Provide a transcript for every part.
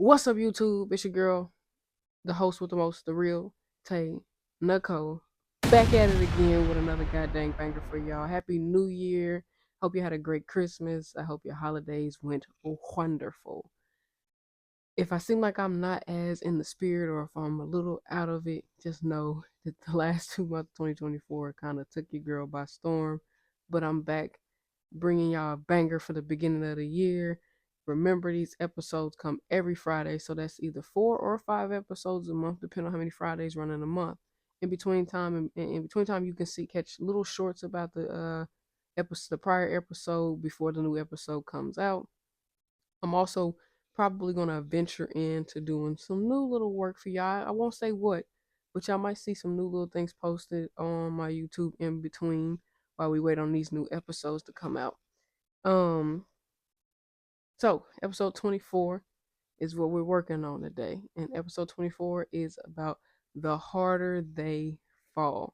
What's up, YouTube? It's your girl, the host with the most, the real Tay Nicole. Back at it again with another goddamn banger for y'all. Happy New Year. Hope you had a great Christmas. I hope your holidays went wonderful. If I seem like I'm not as in the spirit or if I'm a little out of it, just know that the last 2 months of 2024 kind of took your girl by storm. But I'm back bringing y'all a banger for the beginning of the year. Remember, these episodes come every Friday, so that's either 4 or 5 episodes a month, depending on how many Fridays run in a month. In between time, you can catch little shorts about the prior episode before the new episode comes out. I'm also probably gonna venture into doing some new little work for y'all. I won't say what, but y'all might see some new little things posted on my YouTube in between while we wait on these new episodes to come out. Um, so episode 24 is what we're working on today, and episode 24 is about The Harder They Fall.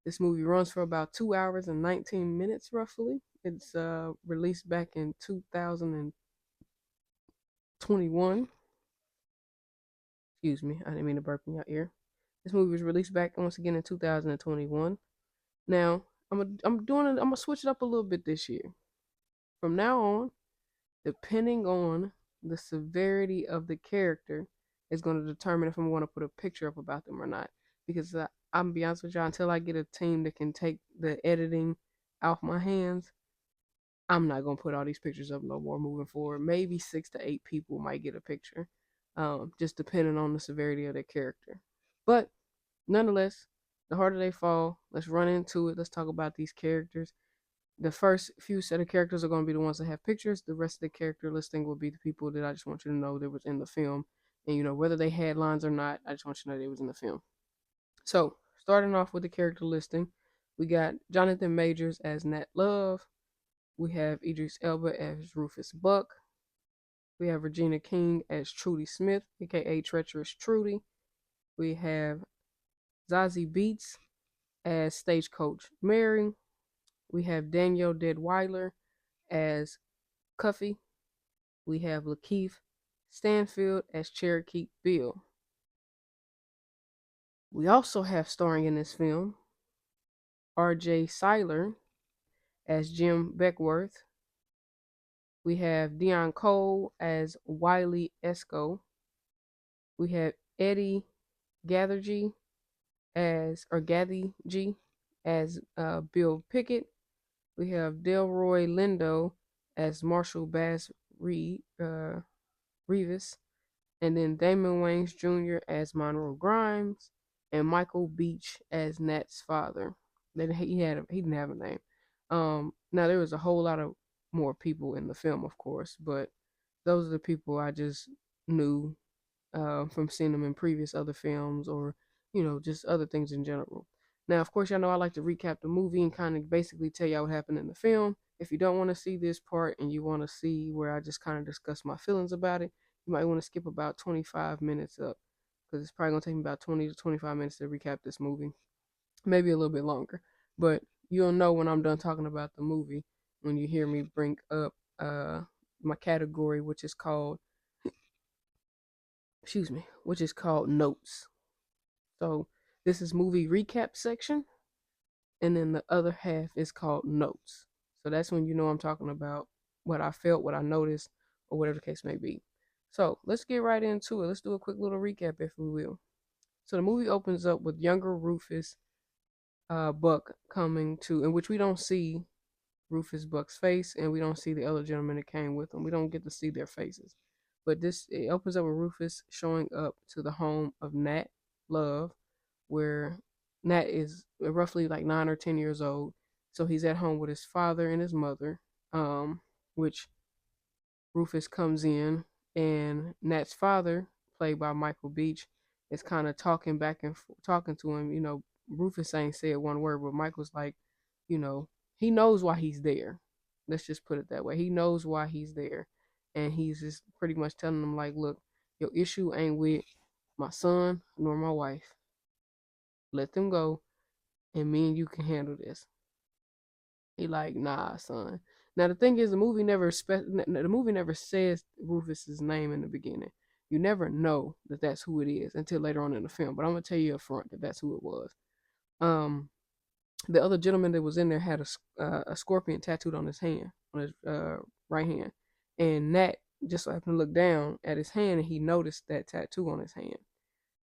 This movie runs for about 2 hours and 19 minutes, roughly. It's released back in 2021. Excuse me, I didn't mean to burp in your ear. This movie was released back once again in 2021. Now, I'm gonna switch it up a little bit this year. From now on, depending on the severity of the character, is going to determine if I'm going to put a picture up about them or not. Because I'm gonna be honest with y'all, until I get a team that can take the editing off my hands, I'm not gonna put all these pictures up no more moving forward. Maybe 6 to 8 people might get a picture, just depending on the severity of their character. But nonetheless, the harder they fall, let's run into it. Let's talk about these characters. The first few set of characters are going to be the ones that have pictures. The rest of the character listing will be the people that I just want you to know that was in the film. And whether they had lines or not, I just want you to know they was in the film. So, starting off with the character listing, we got Jonathan Majors as Nat Love. We have Idris Elba as Rufus Buck. We have Regina King as Trudy Smith, aka Treacherous Trudy. We have Zazie Beetz as Stagecoach Mary. We have Danielle Deadweiler as Cuffy. We have Lakeith Stanfield as Cherokee Bill. We also have starring in this film R.J. Seiler as Jim Beckworth. We have Dion Cole as Wiley Esco. We have Eddie Gathergy Gathy as Bill Pickett. We have Delroy Lindo as Marshall Bass Revis, and then Damon Wayans Jr. as Monroe Grimes, and Michael Beach as Nat's father. Then he didn't have a name. Now there was a whole lot of more people in the film, of course, but those are the people I just knew from seeing them in previous other films or just other things in general. Now, of course, y'all know I like to recap the movie and kind of basically tell y'all what happened in the film. If you don't want to see this part and you want to see where I just kind of discuss my feelings about it, you might want to skip about 25 minutes up because it's probably going to take me about 20 to 25 minutes to recap this movie. Maybe a little bit longer. But you'll know when I'm done talking about the movie when you hear me bring up my category, which is called notes. So this is movie recap section, and then the other half is called notes. So that's when I'm talking about what I felt, what I noticed, or whatever the case may be. So let's get right into it. Let's do a quick little recap, if we will. So the movie opens up with younger Rufus Buck coming to, in which we don't see Rufus Buck's face, and we don't see the other gentleman that came with him. We don't get to see their faces. But it opens up with Rufus showing up to the home of Nat Love, where Nat is roughly like 9 or 10 years old. So he's at home with his father and his mother, which Rufus comes in, and Nat's father, played by Michael Beach, is kind of talking back and talking to him. Rufus ain't said one word, but Michael's like, you know, he knows why he's there. Let's just put it that way. He knows why he's there, and he's just pretty much telling him like, look, your issue ain't with my son nor my wife. Let them go, and me and you can handle this. He like, nah, son. Now the thing is, the movie never says Rufus's name in the beginning. You never know that that's who it is until later on in the film. But I'm gonna tell you up front that that's who it was. Um, the other gentleman that was in there had a scorpion tattooed on his hand, on his right hand, and Nat just so happened to look down at his hand and he noticed that tattoo on his hand.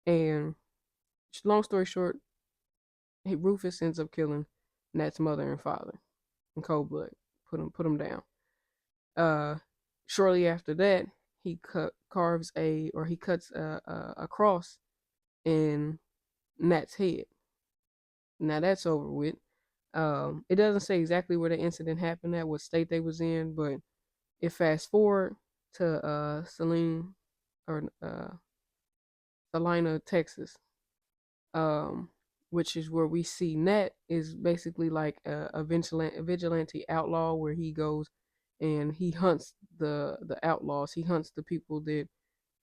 And long story short, Rufus ends up killing Nat's mother and father in cold blood. Put him down. Uh, Shortly after that, he cuts a cross in Nat's head. Now that's over with. It doesn't say exactly where the incident happened at, what state they was in, but it fast forward to Salina, Texas, um, which is where we see Nat is basically like a vigilante outlaw, where he goes and he hunts the outlaws. He hunts the people that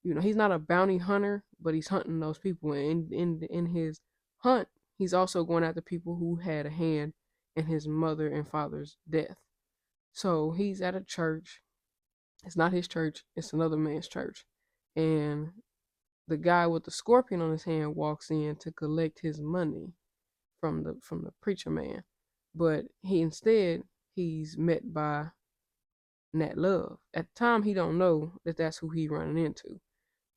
he's not a bounty hunter, but he's hunting those people. And in his hunt, he's also going after people who had a hand in his mother and father's death. So he's at a church. It's not his church, it's another man's church. And the guy with the scorpion on his hand walks in to collect his money from the preacher man. But he's met by Nat Love. At the time, he don't know that that's who he running into.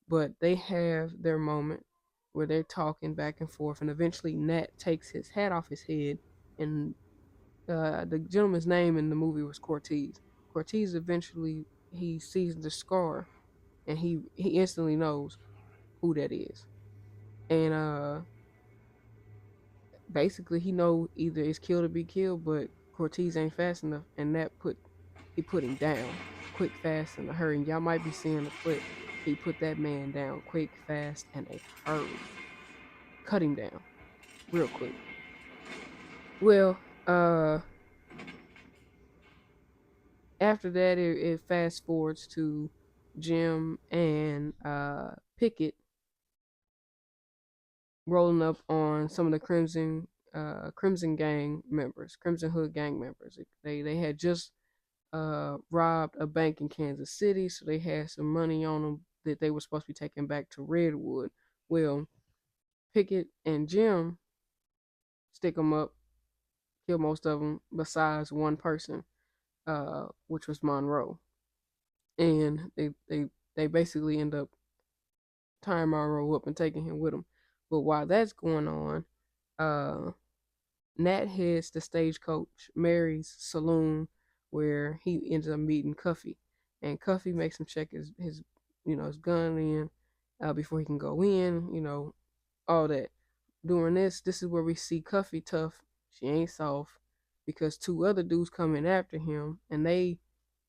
But they have their moment where they're talking back and forth, and eventually Nat takes his hat off his head, and the gentleman's name in the movie was Cortez. Cortez eventually he sees the scar, and he instantly knows who that is, and basically he know either it's kill or be killed, but Cortez ain't fast enough, and he put him down quick, fast, and a hurry. And y'all might be seeing the clip. He put that man down quick, fast, and a hurry. Cut him down real quick. Well, after that, it fast forwards to Jim and Pickett rolling up on some of the Crimson gang members, Crimson Hood gang members. They had just robbed a bank in Kansas City, so they had some money on them that they were supposed to be taking back to Redwood. Well, Pickett and Jim stick them up, kill most of them besides one person, which was Monroe, and they basically end up tying Monroe up and taking him with them. But while that's going on, uh, Nat heads to Stagecoach Mary's saloon, where he ends up meeting Cuffy, and Cuffy makes him check his gun in before he can go in. All that. During this is where we see Cuffy tough. She ain't soft, because two other dudes come in after him, and they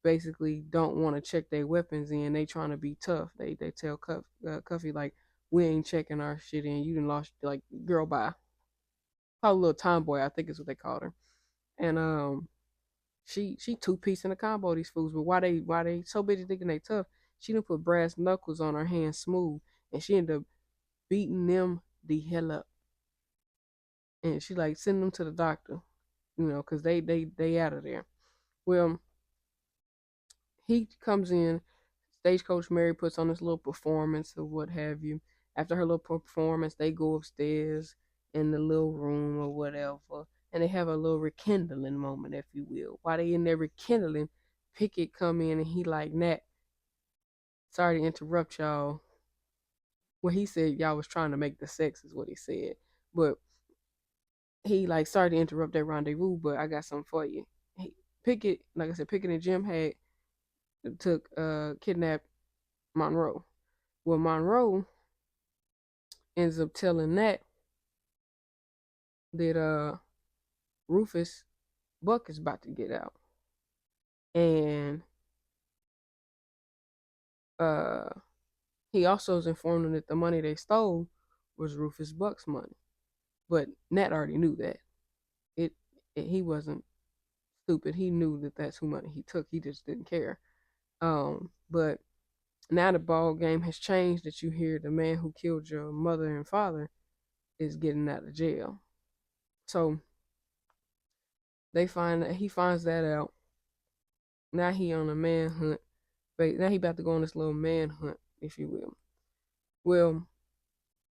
basically don't want to check their weapons in. They trying to be tough. They tell Cuffy like, we ain't checking our shit in. You done lost, like, girl, bye. Call a little tomboy, I think is what they called her. And she two piece in a combo, these fools. But why they so busy thinking they tough, she done put brass knuckles on her hands smooth, and she ended up beating them the hell up. And she like send them to the doctor, because they out of there. Well, he comes in. Stagecoach Mary puts on this little performance or what have you. After her little performance, they go upstairs in the little room or whatever, and they have a little rekindling moment, if you will. While they in there rekindling, Pickett come in and he like, Nat, sorry to interrupt y'all. Well, he said y'all was trying to make the sex, is what he said. But he like, sorry to interrupt that rendezvous, but I got something for you. Pickett, like I said, Pickett and Jim had kidnapped Monroe. Well, Monroe ends up telling Nat that Rufus Buck is about to get out, and uh he also is informed them that the money they stole was Rufus Buck's money. But Nat already knew that. He wasn't stupid. He knew that that's who money he took. He just didn't care. But now the ball game has changed. That you hear the man who killed your mother and father is getting out of jail. So he finds that out. Now he on a manhunt. But now he about to go on this little manhunt if you will. Well,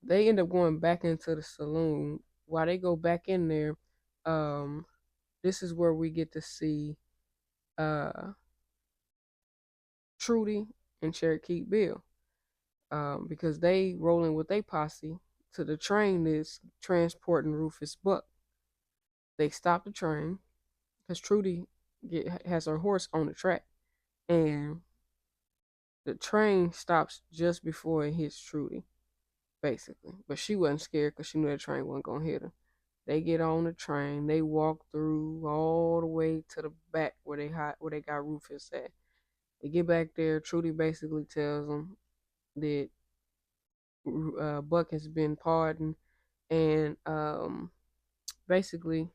they end up going back into the saloon. While they go back in there, um, this is where we get to see uh Trudy and Cherokee Bill. Because they rolling with their posse to the train that's transporting Rufus Buck. They stop the train because Trudy has her horse on the track, and the train stops just before it hits Trudy, basically. But she wasn't scared because she knew the train wasn't gonna hit her. They get on the train. They walk through all the way to the back where they got Rufus at. They get back there. Trudy basically tells them that Buck has been pardoned, and basically,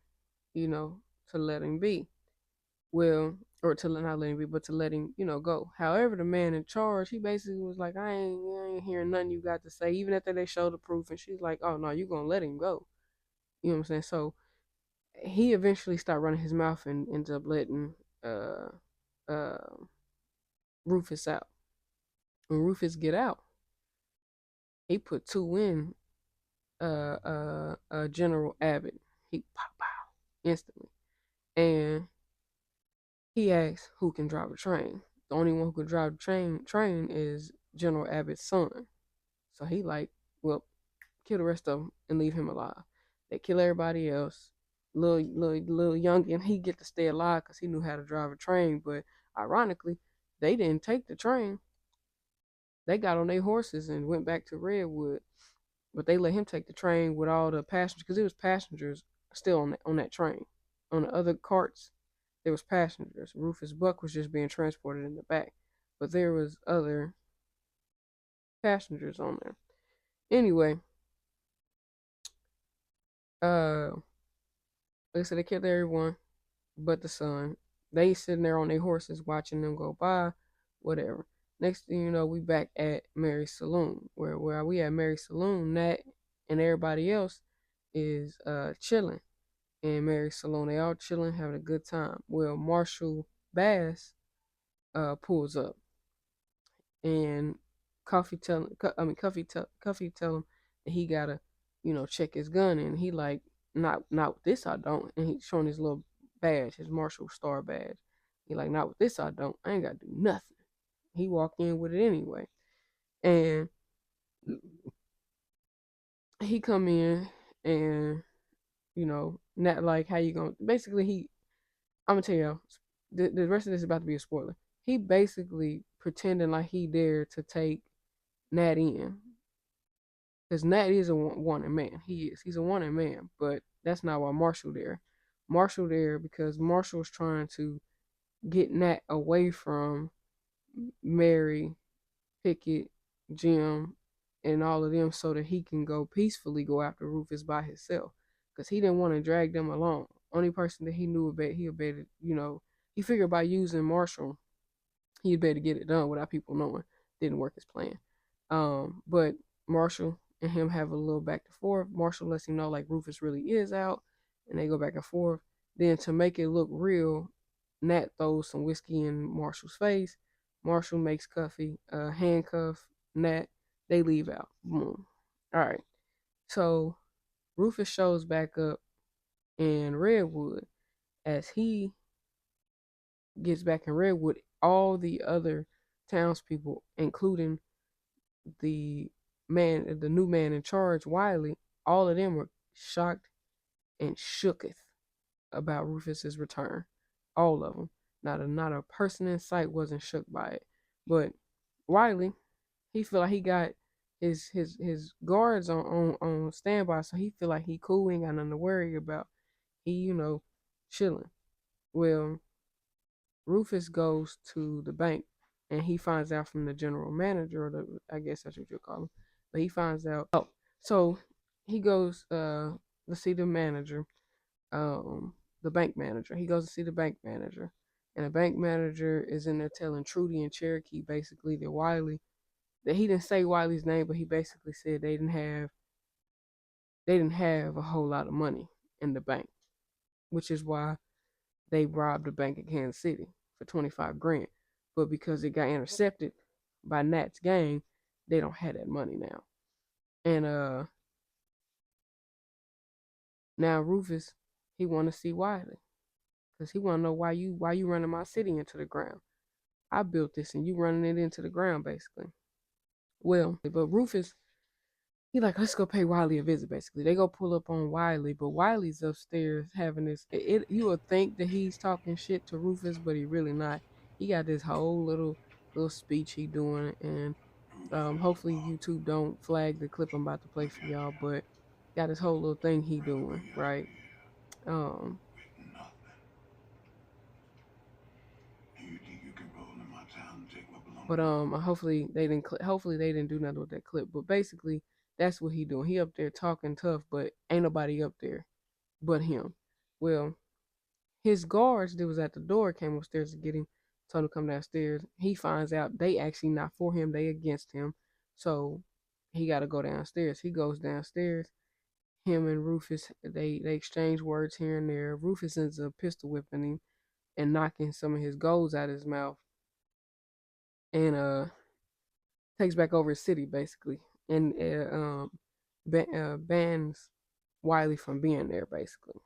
you know, to let him be. Well, or to not let him be, but to let him, go. However, the man in charge, he basically was like, I ain't hearing nothing you got to say. Even after they showed the proof, and she's like, oh no, you gonna let him go. You know what I'm saying? So he eventually stopped running his mouth and ends up letting uh uh Rufus out. When Rufus get out, he put two in General Abbott. He pow pow instantly. And he asks who can drive a train. The only one who can drive the train is General Abbott's son. So he like, well, kill the rest of them and leave him alive. They kill everybody else. Little youngin, he get to stay alive because he knew how to drive a train. But ironically, they didn't take the train. They got on their horses and went back to Redwood. But they let him take the train with all the passengers because it was passengers still on that train. On the other carts, there was passengers. Rufus Buck was just being transported in the back, but there was other passengers on there. Anyway, like I said, they killed everyone but the son. They sitting there on their horses watching them go by, whatever. Next thing you know, we back at Mary's Saloon, where we at Mary's Saloon. Nat and everybody else is chilling in Mary's Saloon. They all chilling, having a good time. Well, Marshall Bass pulls up, and Cuffy tell him that he gotta, check his gun, and he like, not with this I don't, and he's showing his little badge, his Marshall Star badge. He like, not with this I don't. I ain't gotta do nothing. He walked in with it anyway, and he come in, and not like how you gonna. Basically, I'm gonna tell you, the rest of this is about to be a spoiler. He basically pretending like he dared to take Nat in. Because Nat is a wanted man. He is. He's a wanted man. But that's not why Marshall there. Marshall there because Marshall's trying to get Nat away from Mary, Pickett, Jim, and all of them so that he can peacefully go after Rufus by himself. Because he didn't want to drag them along. Only person that he knew about, he figured by using Marshall, he'd better get it done without people knowing. Didn't work his plan. But Marshall and him have a little back and forth. Marshall lets him know like Rufus really is out, and they go back and forth. Then to make it look real, Nat throws some whiskey in Marshall's face. Marshall makes Cuffy handcuff Nat. They leave out. Boom. All right. So Rufus shows back up in Redwood. As he gets back in Redwood, all the other townspeople, including the new man in charge, Wiley, all of them were shocked and shooketh about Rufus's return. All of them. Not a person in sight wasn't shook by it. But Wiley, he feel like he got his guards on standby, so he feel like he cool, ain't got nothing to worry about. He, chilling. Well, Rufus goes to the bank and he finds out from the general manager, I guess that's what you call him. But he finds out. Oh, so he goes to see the manager, the bank manager. He goes to see the bank manager, and the bank manager is in there telling Trudy and Cherokee basically that he didn't say Wiley's name, but he basically said they didn't have a whole lot of money in the bank, which is why they robbed the bank in Kansas City for 25 grand. But because it got intercepted by Nat's gang, they don't have that money now. And now Rufus, he want to see Wiley because he want to know why you running my city into the ground. I built this and you running it into the ground basically. Well, but Rufus, he like, let's go pay Wiley a visit. Basically, they go pull up on Wiley, but Wiley's upstairs having this. You would think that he's talking shit to Rufus, but he really not. He got this whole little speech he doing, and hopefully YouTube don't flag the clip I'm about to play for y'all. But got this whole little thing he doing, right? Um, but hopefully they didn't do nothing with that clip. But basically, that's what he doing. He up there talking tough, but ain't nobody up there but him. Well, his guards that was at the door came upstairs to get him, told him to come downstairs. He finds out they actually not for him, they against him. So he gotta go downstairs. He goes downstairs. Him and Rufus, they exchange words here and there. Rufus ends up pistol whipping him and knocking some of his golds out of his mouth. And takes back over his city basically. And bans Wiley from being there basically.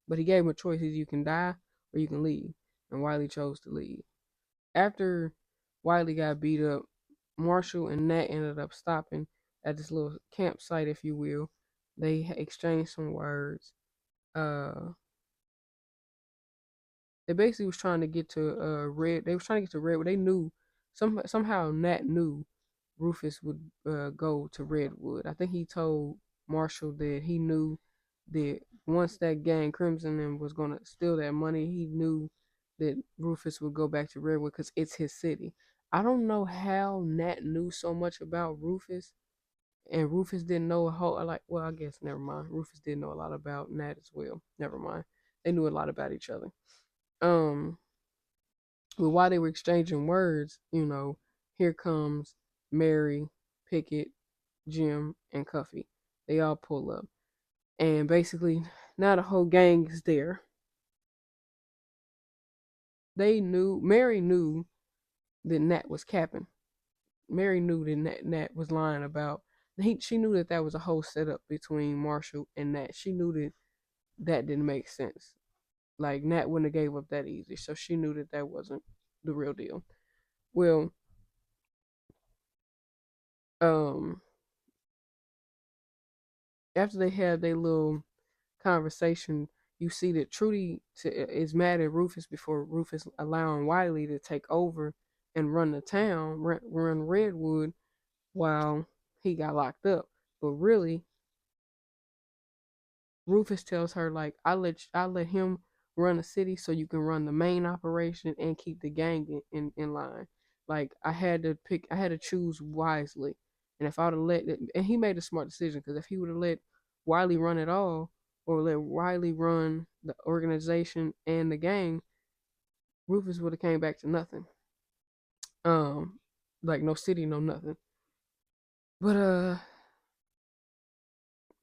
But he gave him a choice: either you can die or you can leave. And Wiley chose to leave. After Wiley got beat up, Marshall and Nat ended up stopping at this little campsite, if you will. They exchanged some words. Uh, they basically was trying to get to Red. They was trying to get to Red, but they knew somehow Nat knew Rufus would go to Redwood. I think he told Marshall that he knew that once that gang Crimson and was gonna steal that money, he knew that Rufus would go back to Redwood because it's his city. I don't know how Nat knew so much about Rufus, and Rufus didn't know a whole like. Well, I guess never mind. Rufus did know a lot about Nat as well. Never mind. They knew a lot about each other. Um, but while they were exchanging words, here comes Mary, Pickett, Jim, and Cuffy. They all pull up. And basically, now the whole gang is there. Mary knew that Nat was capping. Mary knew that Nat was lying about. She knew that was a whole setup between Marshall and Nat. She knew that didn't make sense. Like, Nat wouldn't have gave up that easy. So she knew that wasn't the real deal. Well, um, after they had their little conversation, you see that Trudy is mad at Rufus before Rufus allowing Wiley to take over and run the town, run Redwood while he got locked up. But really, Rufus tells her like, I let him run the city so you can run the main operation and keep the gang in line. Like I had to choose wisely. And if I would have and he made a smart decision because if he would have let Wiley run it all or let Wiley run the organization and the gang, Rufus would have came back to nothing. Like no city, no nothing. But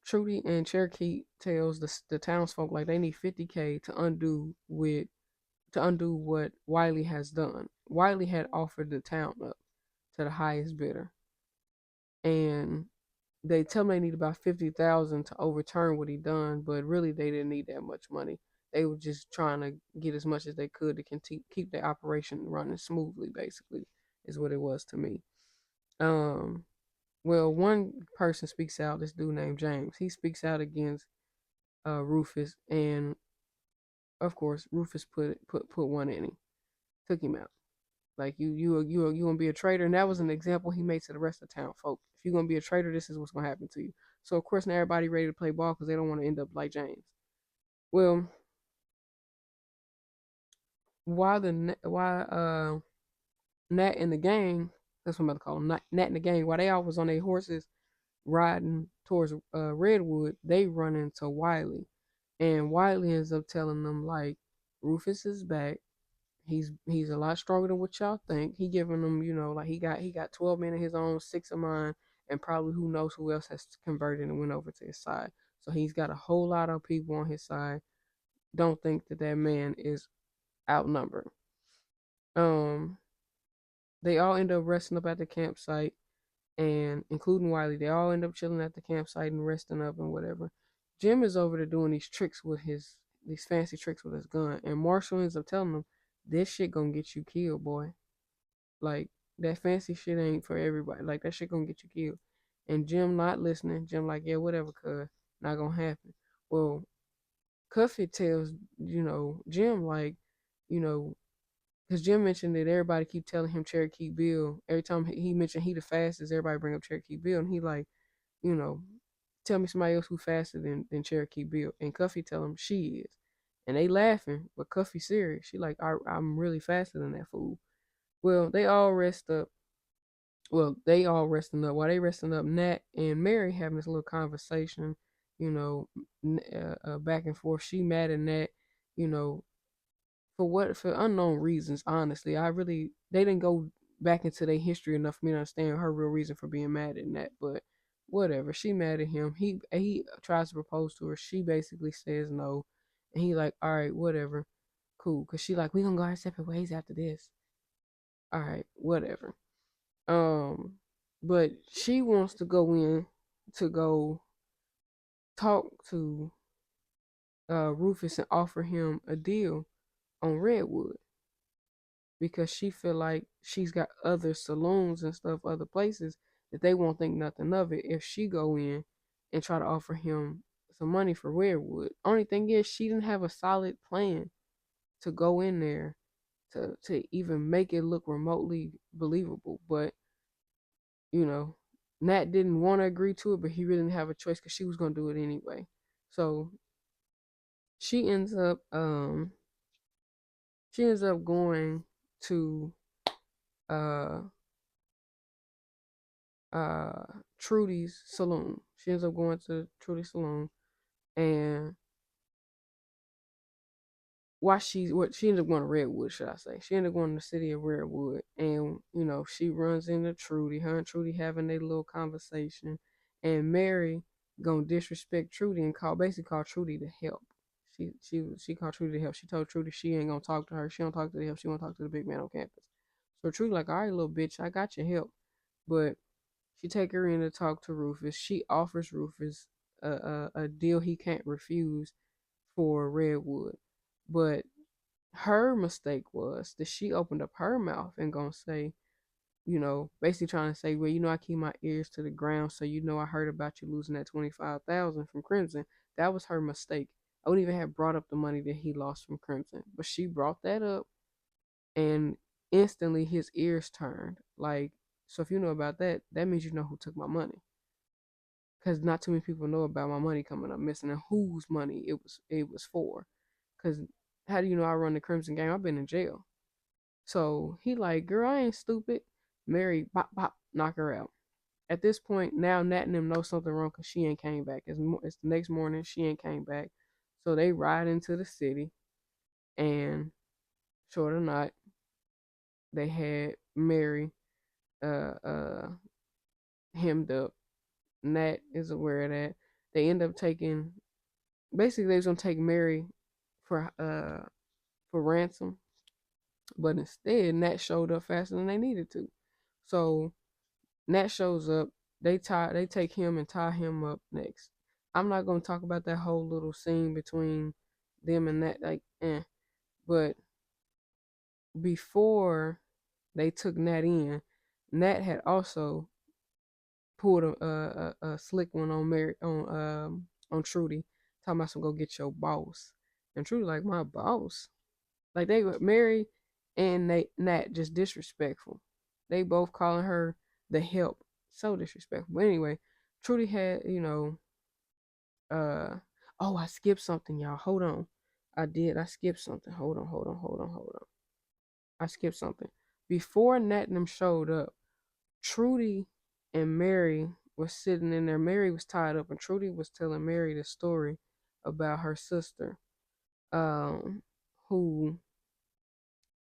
Trudy and Cherokee tells the townsfolk like they need 50K to undo what Wiley has done. Wiley had offered the town up to the highest bidder, and they tell me they need about 50,000 to overturn what he done, but really they didn't need that much money. They were just trying to get as much as they could to keep the operation running smoothly. Basically, is what it was to me. Um, well, one person speaks out. This dude named James. He speaks out against Rufus, and of course, Rufus put one in him, took him out. Like you gonna be a traitor, and that was an example he made to the rest of the town folk. If you're gonna be a traitor, this is what's gonna happen to you. So of course now everybody ready to play ball because they don't want to end up like James. Well, while Nat and the gang, that's what I'm about to call them, Nat and the gang, while they all was on their horses riding towards Redwood, they run into Wiley, and Wiley ends up telling them like Rufus is back. He's a lot stronger than what y'all think. He giving them, like he got 12 men of his own, 6 of mine, and probably who knows who else has converted and went over to his side. So he's got a whole lot of people on his side. Don't think that man is outnumbered. Um, they all end up resting up at the campsite. and including Wiley, they all end up chilling at the campsite and resting up and whatever. Jim is over there doing these fancy tricks with his gun, and Marshall ends up telling him, "This shit gonna get you killed, boy. Like that fancy shit ain't for everybody. Like that shit gonna get you killed." And Jim not listening. Jim like, "Yeah, whatever, cuz not gonna happen." Well, Cuffy tells Jim like, you know, because Jim mentioned that everybody keep telling him Cherokee Bill. Every time he mentioned he the fastest, everybody bring up Cherokee Bill, and he like, you know, tell me somebody else who faster than Cherokee Bill. And Cuffy tell him she is, and they laughing, but Cuffy serious. She like, I'm really faster than that fool. Well, they all rest up. Well, they all resting up. While they resting up, Nat and Mary having this little conversation, back and forth. She mad at Nat, you know, for unknown reasons. Honestly, they didn't go back into their history enough for me to understand her real reason for being mad at Nat. But whatever, she mad at him. He tries to propose to her. She basically says no, and he like, all right, whatever, cool. Cause she like, we gonna go our separate ways after this. All right, whatever. Um, but she wants to go in to go talk to Rufus and offer him a deal on Redwood because she feel like she's got other saloons and stuff, other places that they won't think nothing of it if she go in and try to offer him some money for Redwood. Only thing is she didn't have a solid plan to go in there to even make it look remotely believable. But you know, Nat didn't want to agree to it, but he really didn't have a choice because she was gonna do it anyway. So she ends up going to uh uh Trudy's saloon. She ends up going to Trudy's saloon, and what she ended up going to Redwood, should I say. She ended up going to the city of Redwood, and she runs into Trudy. Her and Trudy having a little conversation, and Mary gonna disrespect Trudy and basically call Trudy to help. She called Trudy to help. She told Trudy she ain't gonna talk to her. She don't talk to the help. She wanna talk to the big man on campus. So Trudy like, all right, little bitch, I got your help. But she take her in to talk to Rufus. She offers Rufus a deal he can't refuse for Redwood. But her mistake was that she opened up her mouth and gonna say, basically trying to say, well, I keep my ears to the ground, so I heard about you losing that 25,000 from Crimson. That was her mistake. I wouldn't even have brought up the money that he lost from Crimson, but she brought that up, and instantly his ears turned. Like, so if you know about that, that means you know who took my money, because not too many people know about my money coming up missing and whose money it was for. Because how do you know I run the Crimson game? I've been in jail. So he like, girl, I ain't stupid. Mary, bop, bop, knock her out. At this point, now Nat and them know something wrong because she ain't came back. It's the next morning, she ain't came back. So they ride into the city, and short or not, they had Mary uh, uh, hemmed up. Nat is aware of that. They end up taking, basically, they was gonna take Mary for ransom, but instead Nat showed up faster than they needed to. So Nat shows up. They take him and tie him up next. I'm not gonna talk about that whole little scene between them and Nat, like, but before they took Nat in, Nat had also pulled a slick one on Mary on Trudy, talking about some go get your boss, and Trudy like, my boss. Like, they were Mary and Nat just disrespectful. They both calling her the help. So disrespectful. But anyway, Trudy had, uh oh, I skipped something, y'all. Hold on. I did. I skipped something. Hold on. I skipped something. Before Nat and them showed up, Trudy and Mary was sitting in there. Mary was tied up, and Trudy was telling Mary the story about her sister, who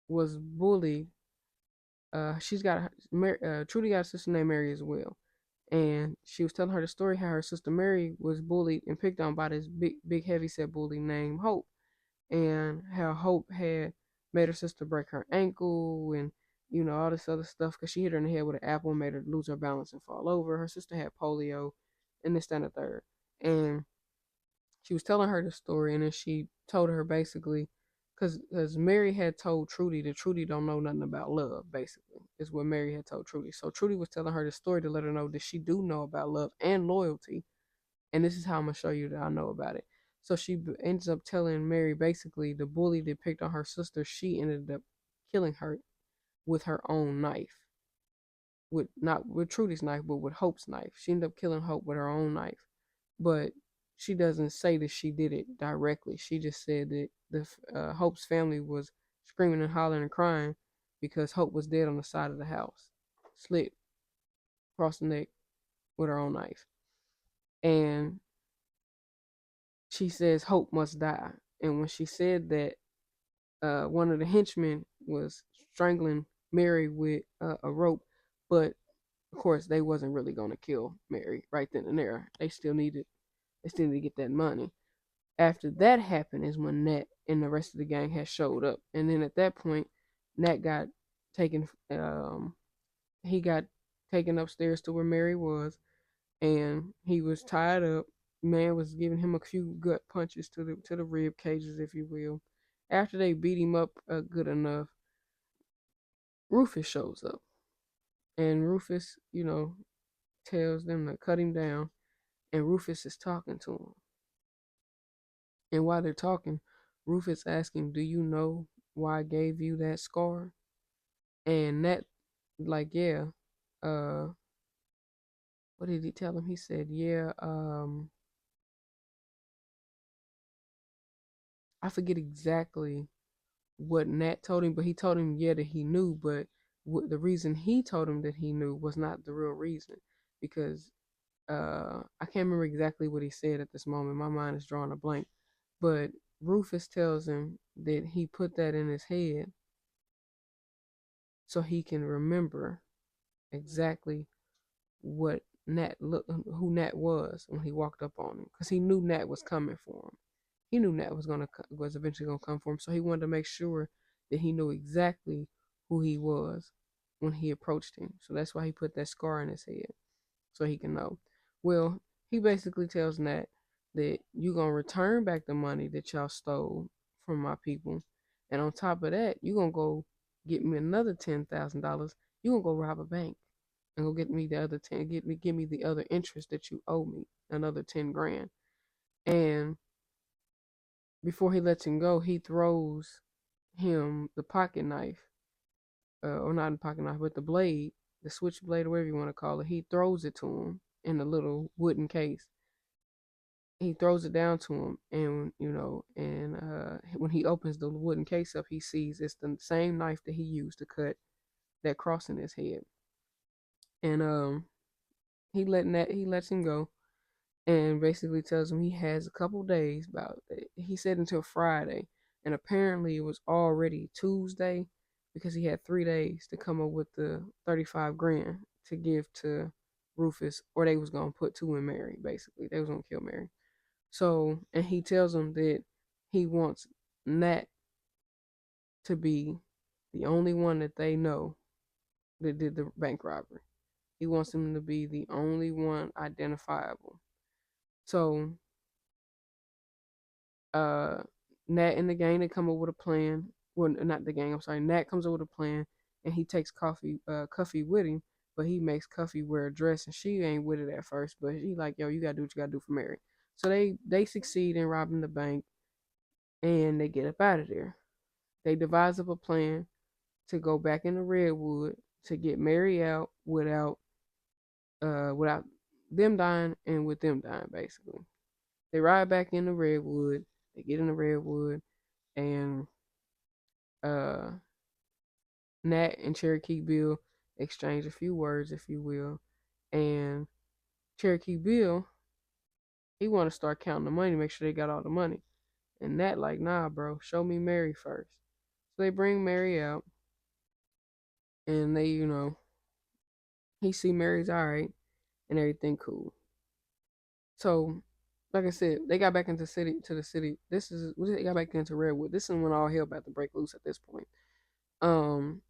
was bullied. Trudy got a sister named Mary as well, and she was telling her the story how her sister Mary was bullied and picked on by this big heavy set bully named Hope, and how Hope had made her sister break her ankle, and all this other stuff because she hit her in the head with an apple and made her lose her balance and fall over. Her sister had polio, and this, that, and the third. And she was telling her the story, and then she told her basically, because Mary had told Trudy that Trudy don't know nothing about love, basically, is what Mary had told Trudy. So Trudy was telling her the story to let her know that she do know about love and loyalty, and this is how I'm gonna show you that I know about it. So she ends up telling Mary basically the bully that picked on her sister, she ended up killing her with her own knife, with not with Trudy's knife, but with Hope's knife. She ended up killing Hope with her own knife, but she doesn't say that she did it directly. She just said that the Hope's family was screaming and hollering and crying because Hope was dead on the side of the house, slit across the neck with her own knife, and she says Hope must die. And when she said that, one of the henchmen was strangling Mary with a rope, but of course they wasn't really gonna kill Mary right then and there. They still needed to get that money. After that happened is when Nat and the rest of the gang had showed up, and then at that point, Nat got taken. He got taken upstairs to where Mary was, and he was tied up. Man was giving him a few gut punches to the rib cages, if you will. After they beat him up good enough, Rufus shows up, and Rufus, tells them to cut him down, and Rufus is talking to him. And while they're talking, Rufus asking, "Do you know why I gave you that scar?" And that, like, yeah. Uh, what did he tell him? He said, "Yeah." I forget exactly what Nat told him, but he told him, yeah, that he knew. But the reason he told him that he knew was not the real reason, because I can't remember exactly what he said at this moment. My mind is drawing a blank. But Rufus tells him that he put that in his head so he can remember exactly what who Nat was when he walked up on him, because he knew Nat was coming for him. He knew Nat was eventually gonna come for him, so he wanted to make sure that he knew exactly who he was when he approached him. So that's why he put that scar in his head, so he can know. Well, he basically tells Nat that you gonna return back the money that y'all stole from my people, and on top of that, you gonna go get me another $10,000. You gonna go rob a bank and go get me the other 10. Give me the other interest that you owe me, another 10 grand. And before he lets him go, he throws him the pocket knife, or not the pocket knife, but the blade, the switchblade, or whatever you want to call it. He throws it to him in a little wooden case. He throws it down to him, and when he opens the wooden case up, he sees it's the same knife that he used to cut that cross in his head. And he lets him go, and basically tells him he has a couple days, about, he said, until Friday, and apparently it was already Tuesday, because he had 3 days to come up with the 35 grand to give to Rufus, or they was gonna put two in Mary. Basically, they was gonna kill Mary. So, and he tells him that he wants Nat to be the only one that they know that did the bank robbery. He wants him to be the only one identifiable. So uh Nat and the gang, they come up with a plan. Well, not the gang, I'm sorry. Nat comes up with a plan, and he takes Cuffy with him, but he makes Cuffy wear a dress, and she ain't with it at first, but he like, yo, you gotta do what you gotta do for Mary. So they succeed in robbing the bank, and they get up out of there. They devise up a plan to go back into Redwood to get Mary out without them dying, and with them dying, basically. They ride back into Redwood. They get into Redwood, and uh, Nat and Cherokee Bill exchange a few words, if you will. And Cherokee Bill, he want to start counting the money, make sure they got all the money. And Nat like, nah, bro, show me Mary first. So they bring Mary out, and he see Mary's all right, and everything cool. So, like I said, they got back into the city. They got back into Redwood. This is when all hell about to break loose at this point. Um,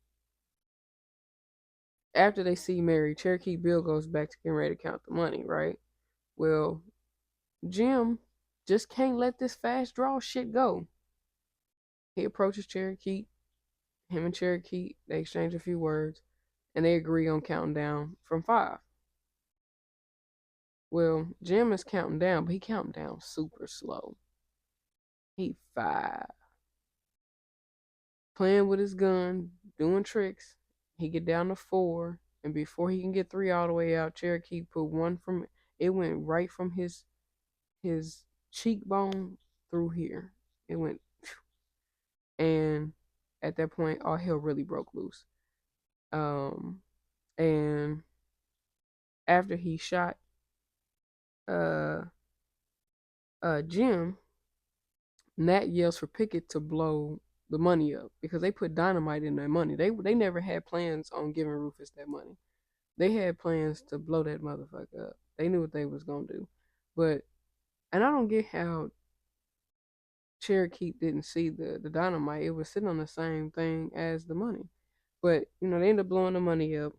After they see Mary, Cherokee Bill goes back to getting ready to count the money, right? Well, Jim just can't let this fast draw shit go. He approaches Cherokee. Him and Cherokee, they exchange a few words, and they agree on counting down from 5. Well, Jim is counting down, but he counting down super slow. He 5, playing with his gun, doing tricks. He get down to 4, and before he can get 3 all the way out, Cherokee put one from it went right from his cheekbone through here. It went, and at that point, all hell really broke loose. Um, and after he shot uh Jim, Nat yells for Pickett to blow the money up because they put dynamite in their money. They never had plans on giving Rufus that money. They had plans to blow that motherfucker up. They knew what they was gonna do. But and I don't get how Cherokee didn't see the dynamite. It was sitting on the same thing as the money. But they end up blowing the money up.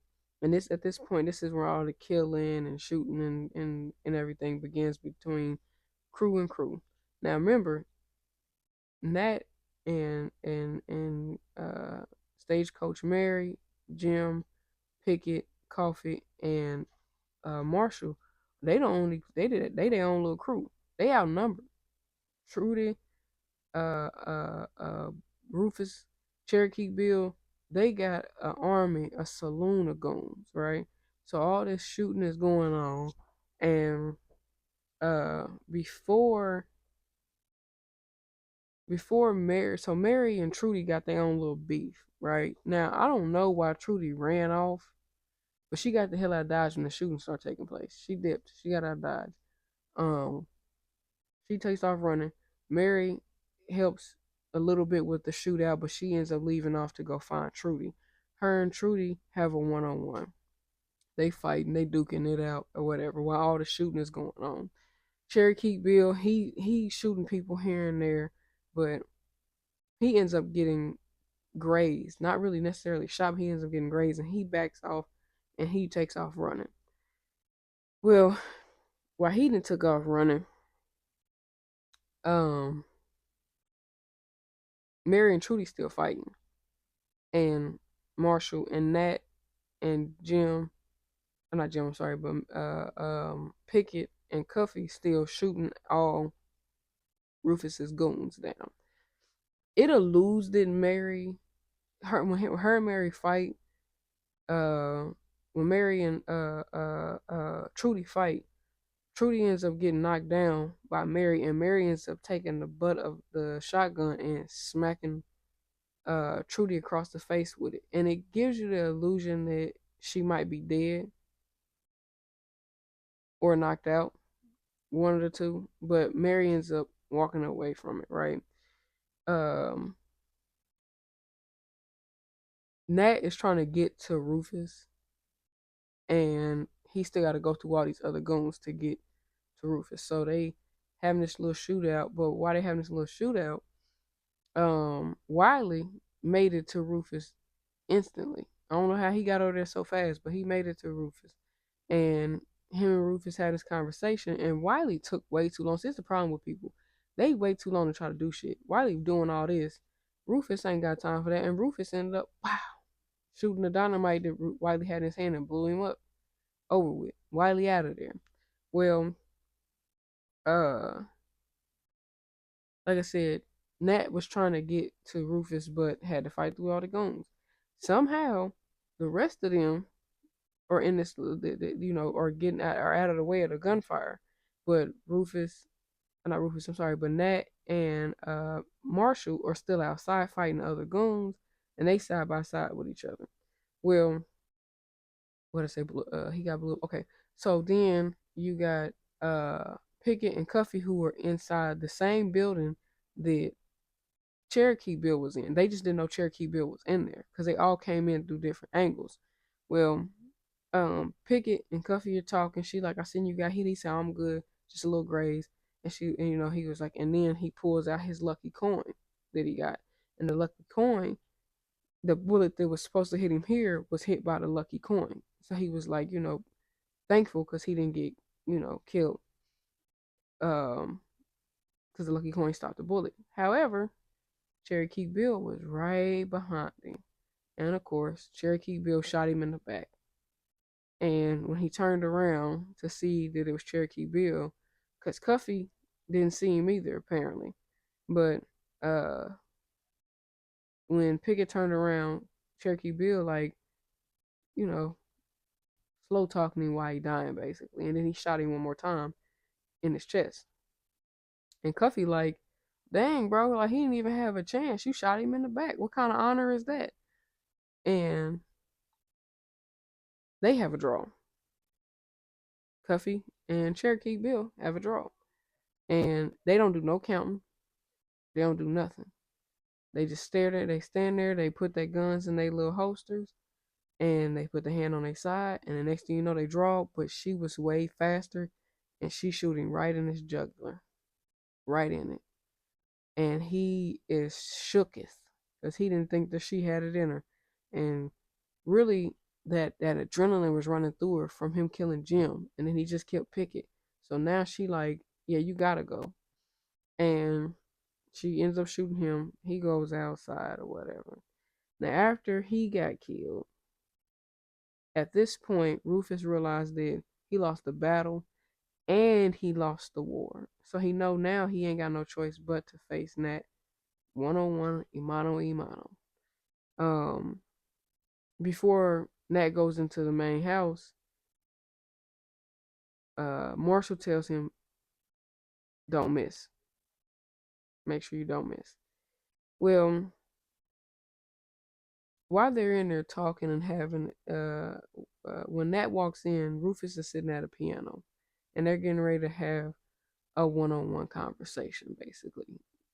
And this at this point, this is where all the killing and shooting and everything begins between crew and crew. Now remember, Nat and Stagecoach Mary, Jim, Pickett, Coffee, and Marshall, they their own little crew. They outnumbered. Trudy, Rufus, Cherokee Bill, they got an army, a saloon of goons, right? So all this shooting is going on, and before Mary, so Mary and Trudy got their own little beef, right? Now I don't know why Trudy ran off, but she got the hell out of Dodge when the shooting started taking place. She dipped. She got out of Dodge. Um, she takes off running. Mary helps a little bit with the shootout, but she ends up leaving off to go find Trudy. Her and Trudy have a one-on-one. They fighting, they duking it out or whatever while all the shooting is going on. Cherokee Bill, he's shooting people here and there, but he ends up getting grazed. Not really necessarily shot, but he ends up getting grazed and he backs off and he takes off running. Well, while he done took off running, um, Mary and Trudy still fighting. And Marshall and Nat and Jim, not Jim, I'm sorry, but Pickett and Cuffy still shooting all Rufus's goons down. It'll lose, didn't Mary, when her and Mary fight, uh, when Mary and Trudy fight, Trudy ends up getting knocked down by Mary, and Mary ends up taking the butt of the shotgun and smacking Trudy across the face with it. And it gives you the illusion that she might be dead or knocked out, one of the two. But Mary ends up walking away from it, right? Um, Nat is trying to get to Rufus, and he still got to go through all these other goons to get to Rufus. So they having this little shootout. But while they having this little shootout, Wiley made it to Rufus instantly. I don't know how he got over there so fast, but he made it to Rufus. And him and Rufus had this conversation, and Wiley took way too long. So it's the problem with people. They wait too long to try to do shit. Wiley doing all this. Rufus ain't got time for that. And Rufus ended up, wow, shooting the dynamite that Wiley had in his hand and blew him up. Over with. Wiley out of there. Well, uh, like I said, Nat was trying to get to Rufus, but had to fight through all the goons. Somehow, the rest of them are in this, are getting out, are out of the way of the gunfire. But not Rufus, I'm sorry, but Nat and Marshall are still outside fighting the other goons, and they side by side with each other. Well, what I say? He got blue. Okay, so then you got Pickett and Cuffy who were inside the same building that Cherokee Bill was in. They just didn't know Cherokee Bill was in there because they all came in through different angles. Well, Pickett and Cuffy are talking. She like, I seen you got hit. He said, I'm good, just a little graze. And he was like, and then he pulls out his lucky coin that he got, and the lucky coin the bullet that was supposed to hit him here was hit by the lucky coin. So he was like, thankful because he didn't get, killed. Because the lucky coin stopped the bullet. However, Cherokee Bill was right behind him. And of course, Cherokee Bill shot him in the back. And when he turned around to see that it was Cherokee Bill, because Cuffy didn't see him either, apparently. But uh, when Pickett turned around, Cherokee Bill, like, you know, slow talking him while he dying, basically. And then he shot him one more time in his chest. And Cuffy, like, dang, bro, like, he didn't even have a chance. You shot him in the back. What kind of honor is that? And they have a draw. Cuffy and Cherokee Bill have a draw. And they don't do no counting. They don't do nothing. They just stare there. They stand there. They put their guns in their little holsters, and they put the hand on their side. And the next thing you know, they draw. But she was way faster, and she's shooting right in his jugular, right in it. And he is shooketh because he didn't think that she had it in her, and really that adrenaline was running through her from him killing Jim, and then he just killed Pickett. So now she like, yeah, you gotta go, and she ends up shooting him. He goes outside or whatever. Now, after he got killed, at this point, Rufus realized that he lost the battle and he lost the war. So he know now he ain't got no choice but to face Nat one on one, imano imano. Um, before Nat goes into the main house, Marshall tells him, "Don't miss. Make sure you don't miss." Well, while they're in there talking and having when Nat walks in, Rufus is sitting at a piano and they're getting ready to have a one-on-one conversation, basically.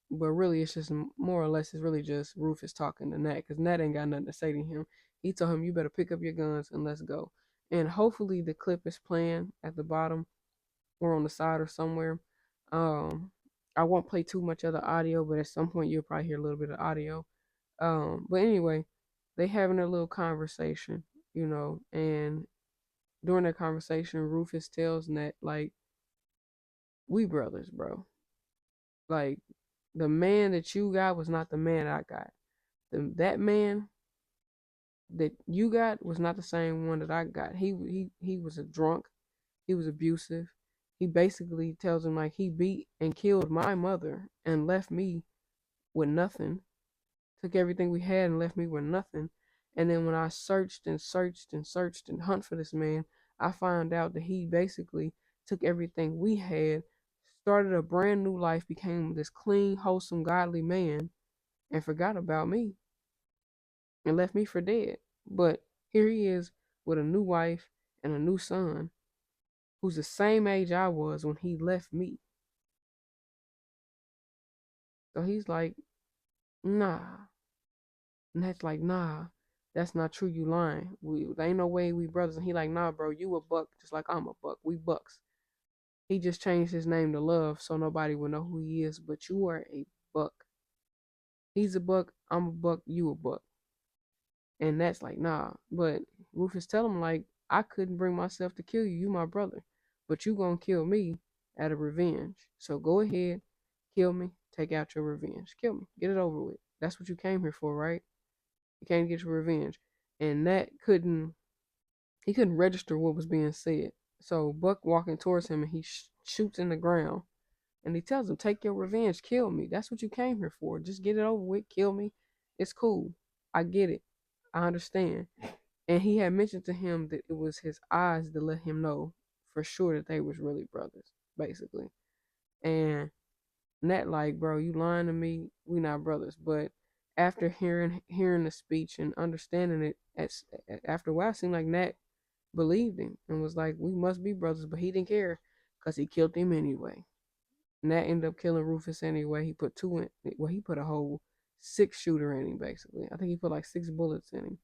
But really, it's just more or less, it's really just Rufus talking to Nat because Nat ain't got nothing to say to him. He told him, "You better pick up your guns and let's go." And hopefully, the clip is playing at the bottom or on the side or somewhere. Um, I won't play too much of the audio, but at some point, you'll probably hear a little bit of audio. But anyway, they having a little conversation, and during that conversation, Rufus tells Nat, like, we brothers, bro. Like, the man that you got was not the man I got. That man that you got was not the same one that I got. He was a drunk. He was abusive. He basically tells him like he beat and killed my mother and left me with nothing. Took everything we had and left me with nothing. And then when I searched and searched and searched and hunt for this man, I found out that he basically took everything we had, started a brand new life, became this clean, wholesome, godly man, and forgot about me and left me for dead. But here he is with a new wife and a new son who's the same age I was when he left me. So he's like, nah. And that's like, nah, that's not true. You lying. There ain't no way we brothers. And he like, nah, bro, you a buck just like I'm a buck. We bucks. He just changed his name to Love so nobody would know who he is. But you are a buck. He's a buck. I'm a buck. You a buck. And that's like, nah. But Rufus tell him like, I couldn't bring myself to kill you. You my brother. But you gonna kill me out of revenge. So go ahead, kill me. Take out your revenge. Kill me. Get it over with. That's what you came here for, right? You came to get your revenge. And that he couldn't register what was being said. So Buck walking towards him and he shoots in the ground. And he tells him, take your revenge, kill me. That's what you came here for. Just get it over with, kill me. It's cool. I get it. I understand. And he had mentioned to him that it was his eyes that let him know for sure that they was really brothers, basically. And Nat like, bro, you lying to me. We not brothers. But after hearing the speech and understanding it, after a while, it seemed like Nat believed him and was like, we must be brothers. But he didn't care because he killed him anyway. Nat ended up killing Rufus anyway. He put two in. Well, he put a whole 6-shooter in him, basically. I think he put like 6 bullets in him.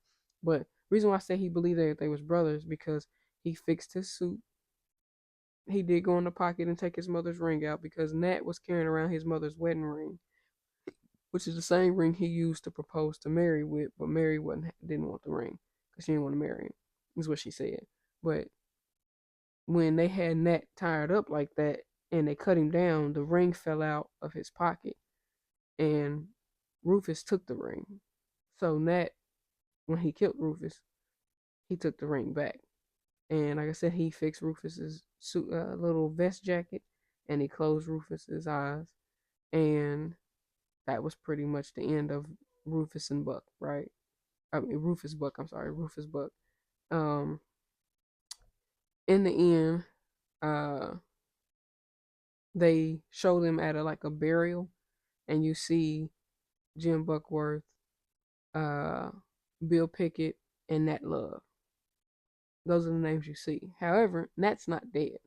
But reason why I say he believed that they was brothers because he fixed his suit. He did go in the pocket and take his mother's ring out because Nat was carrying around his mother's wedding ring. which is the same ring he used to propose to Mary with, but Mary wasn't didn't want the ring because she didn't want to marry him. Is what she said. But when they had Nat tied up like that and they cut him down, the ring fell out of his pocket, and Rufus took the ring. So Nat, when he killed Rufus, he took the ring back. And like I said, he fixed Rufus's little vest jacket, and he closed Rufus's eyes, and that was pretty much the end of Rufus and Buck, right? I mean Rufus Buck. I'm sorry, Rufus Buck. Um, in the end, uh, they show them at like a burial, and you see Jim Buckworth, uh, Bill Pickett, and Nat Love. Those are the names you see. However, Nat's not dead.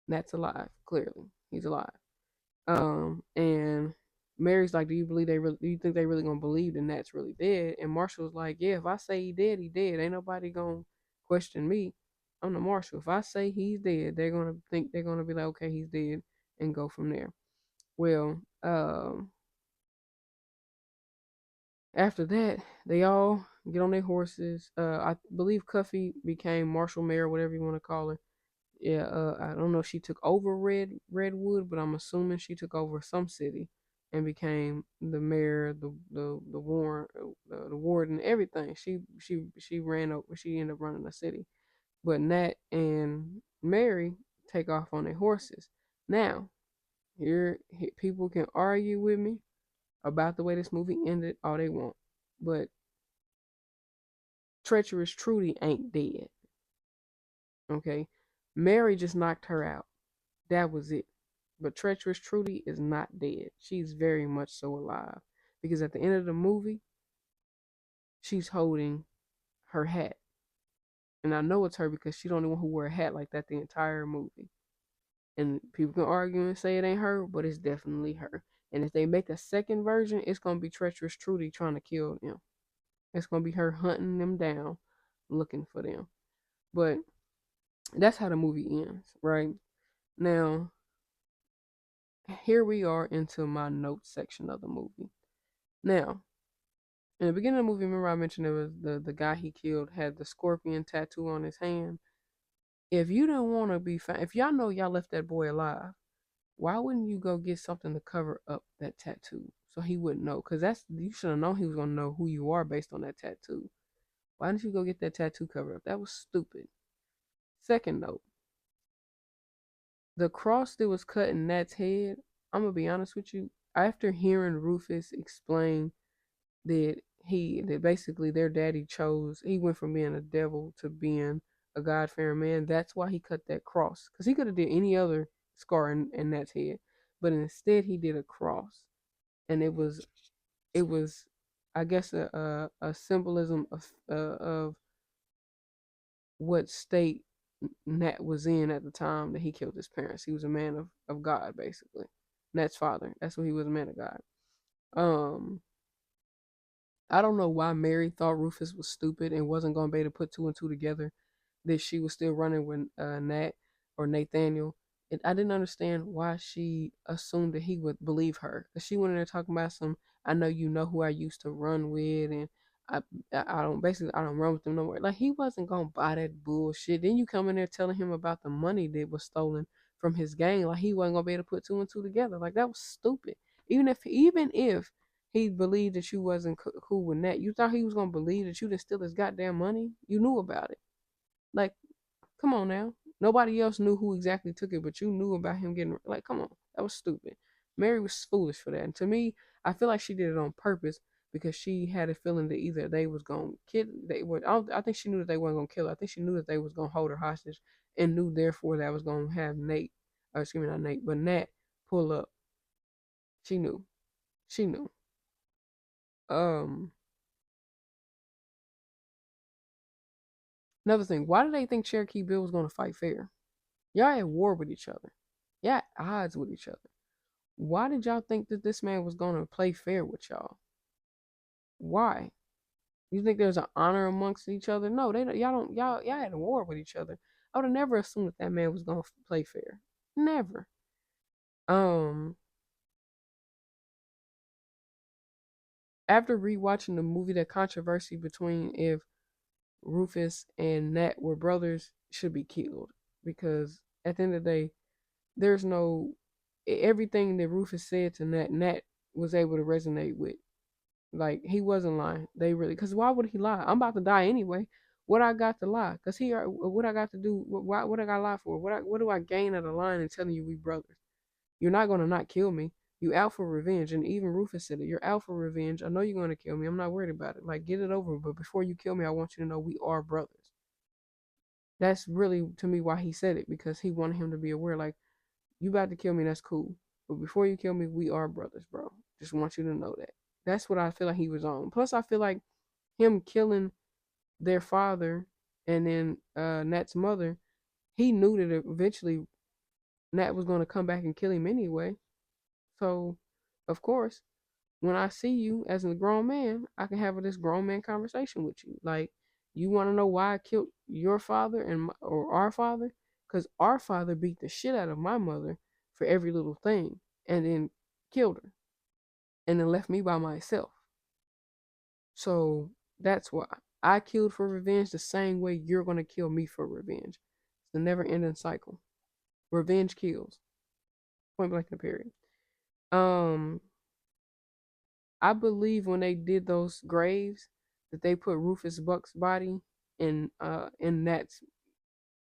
Nat's alive. Clearly, he's alive. And Mary's like, "Do you believe they really? Do you think they really gonna believe that Nat's really dead?" And Marshall's like, "Yeah, if I say he dead, he dead. Ain't nobody gonna question me. I'm the marshal. If I say he's dead, they're gonna be like, okay, he's dead, and go from there." Well, after that, they all get on their horses. I believe Cuffy became Marshal Mayor, whatever you want to call her. Yeah, I don't know if she took over Redwood, but I'm assuming she took over some city and became the mayor, the warden, the warden, everything. She ran over. She ended up running the city. But Nat and Mary take off on their horses. Now, here people can argue with me about the way this movie ended all they want, but treacherous Trudy ain't dead. Okay, Mary just knocked her out. That was it. But treacherous Trudy is not dead. She's very much so alive because at the end of the movie, she's holding her hat, and I know it's her because she's the only one who wore a hat like that the entire movie. And people can argue and say it ain't her, but it's definitely her. And if they make a second version, it's gonna be treacherous Trudy trying to kill them. It's gonna be her hunting them down, looking for them. But that's how the movie ends, right? Now, here we are into my notes section of the movie. Now, in the beginning of the movie, remember I mentioned there was the guy he killed had the scorpion tattoo on his hand. If you don't want to be found, if y'all know y'all left that boy alive, why wouldn't you go get something to cover up that tattoo so he wouldn't know? Because that's you should have known he was gonna know who you are based on that tattoo. Why didn't you go get that tattoo covered up? That was stupid. Second note, the cross that was cut in Nat's head. I'm gonna be honest with you. After hearing Rufus explain that basically their daddy chose, he went from being a devil to being a God-fearing man. That's why he cut that cross, because he could have did any other scar in Nat's head, but instead he did a cross, and it was I guess a symbolism of what state Nat was in at the time that he killed his parents. He was a man of God, basically. Nat's father. That's what he was, a man of God. Um, I don't know why Mary thought Rufus was stupid and wasn't gonna be able to put two and two together. That she was still running with Nat or Nathaniel. And I didn't understand why she assumed that he would believe her. Cause she went in there talking about some. I know you know who I used to run with, and I I don't basically I don't run with them no more. Like he wasn't gonna buy that bullshit. Then you come in there telling him about the money that was stolen from his gang. Like he wasn't gonna be able to put two and two together. Like that was stupid. Even if he believed that you wasn't cool with that, you thought he was gonna believe that you didn't steal his goddamn money. You knew about it. Like, come on now. Nobody else knew who exactly took it, but you knew about him getting like, come on. That was stupid. Mary was foolish for that. And to me, I feel like she did it on purpose because she had a feeling that either they was gonna kill they would I think she knew that they weren't gonna kill her. I think she knew that they was gonna hold her hostage and knew therefore that was gonna have Nate or excuse me, not Nate, but Nat pull up. She knew. She knew. Um Another thing, why did they think Cherokee Bill was gonna fight fair? Y'all at war with each other. Y'all at odds with each other. Why did y'all think that this man was gonna play fair with y'all? Why? You think there's an honor amongst each other? No, they don't. Y'all had a war with each other. I would have never assumed that that man was gonna play fair. Never. Um. after rewatching the movie, the controversy between if Rufus and Nat were brothers should be killed, because at the end of the day, there's no everything that Rufus said to Nat was able to resonate with. Like, he wasn't lying. They really, because why would he lie? I'm about to die anyway. What I got to lie? Cause what I got to do? What I got to lie for? What do I gain out of lying and telling you we brothers? You're not gonna not kill me. You out for revenge, and even Rufus said it. You're out for revenge. I know you're gonna kill me. I'm not worried about it. Like, get it over. But before you kill me, I want you to know we are brothers. That's really to me why he said it, because he wanted him to be aware. Like, you about to kill me, that's cool. But before you kill me, we are brothers, bro. Just want you to know that. That's what I feel like he was on. Plus, I feel like him killing their father and then Nat's mother, he knew that eventually Nat was going to come back and kill him anyway. So, of course, when I see you as a grown man, I can have this grown man conversation with you. Like, you want to know why I killed your father or our father? Because our father beat the shit out of my mother for every little thing and then killed her and then left me by myself. So that's why I killed for revenge the same way you're going to kill me for revenge. It's a never ending cycle. Revenge kills. Point blank in the period. Um, I believe when they did those graves that they put Rufus Buck's body in Nat's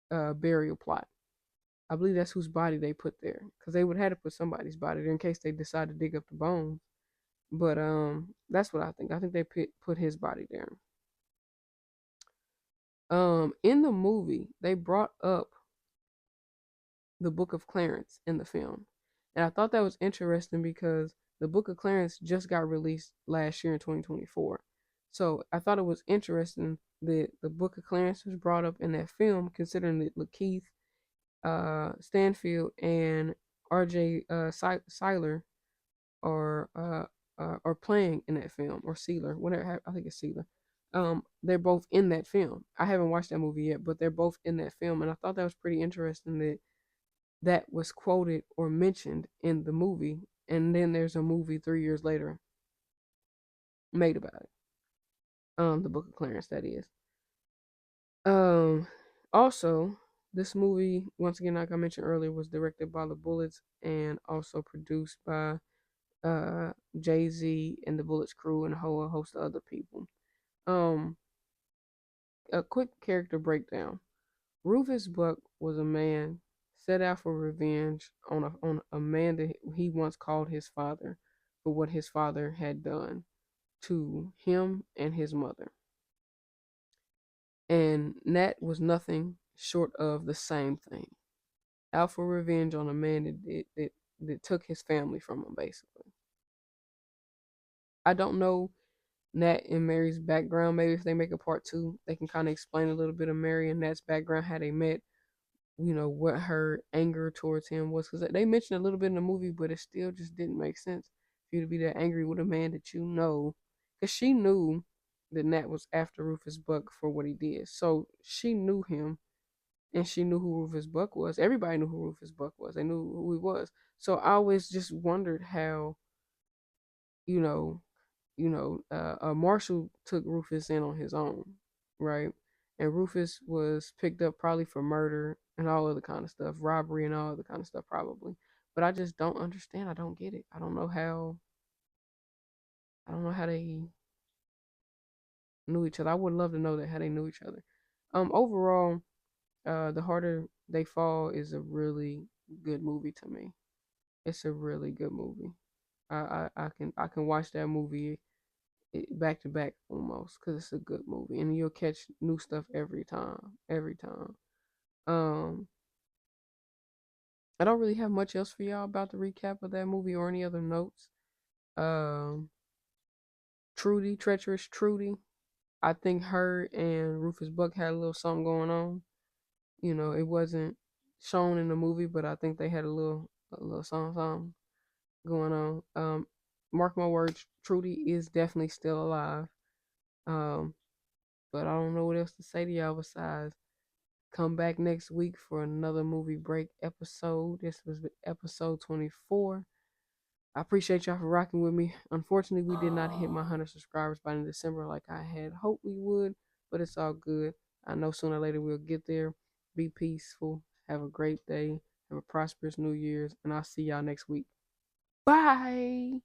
burial plot. I believe that's whose body they put there, because they would have to put somebody's body there in case they decide to dig up the bones. But that's what I think. I think they put his body there. In the movie, they brought up the Book of Clarence in the film, and I thought that was interesting because the Book of Clarence just got released last year in 2024. So I thought it was interesting that the Book of Clarence was brought up in that film, considering that Lakeith Stanfield and R.J. Seiler are playing in that film, or Sealer, whatever. I think it's Sealer. They're both in that film. I haven't watched that movie yet, but they're both in that film, and I thought that was pretty interesting that was quoted or mentioned in the movie, and then there's a movie 3 years later made about it. The Book of Clarence, that is. Um, Also, this movie, once again, like I mentioned earlier, was directed by the Bullets and also produced by Jayz and the Bullets crew and a whole host of other people. Um, a quick character breakdown. Rufus Buck was a man set out for revenge on a man that he once called his father for what his father had done to him and his mother. And Nat was nothing short of the same thing. Out for revenge on a man that took his family from him, basically. I don't know Nat and Mary's background. Maybe if they make a part two, they can kind of explain a little bit of Mary and Nat's background, how they met, what her anger towards him was, because they mentioned a little bit in the movie, but it still just didn't make sense for you to be that angry with a man that you know, because she knew that Nat was after Rufus Buck for what he did, so she knew him, and she knew who Rufus Buck was. Everybody knew who Rufus Buck was. They knew who he was. So I always just wondered how, you know, Marshall took Rufus in on his own, right? And Rufus was picked up probably for murder and all other kind of stuff, robbery and all other kind of stuff, probably. But I just don't understand. I don't get it. I don't know how. I don't know how they knew each other. I would love to know that, how they knew each other. Overall, The Harder They Fall is a really good movie to me. It's a really good movie. I can watch that movie back to back almost, because it's a good movie and you'll catch new stuff every time. um I don't really have much else for y'all about the recap of that movie or any other notes. um Trudy, treacherous Trudy, I think her and Rufus Buck had a little something going on. It wasn't shown in the movie, but I think they had a little something going on. Mark my words, Trudy is definitely still alive. um but I don't know what else to say to y'all besides come back next week for another movie break episode. This was episode 24. I appreciate y'all for rocking with me. Unfortunately, we did not hit my 100 subscribers by the end of December like I had hoped we would, but it's all good. I know sooner or later we'll get there. Be peaceful. Have a great day. Have a prosperous New Year's, and I'll see y'all next week. Bye.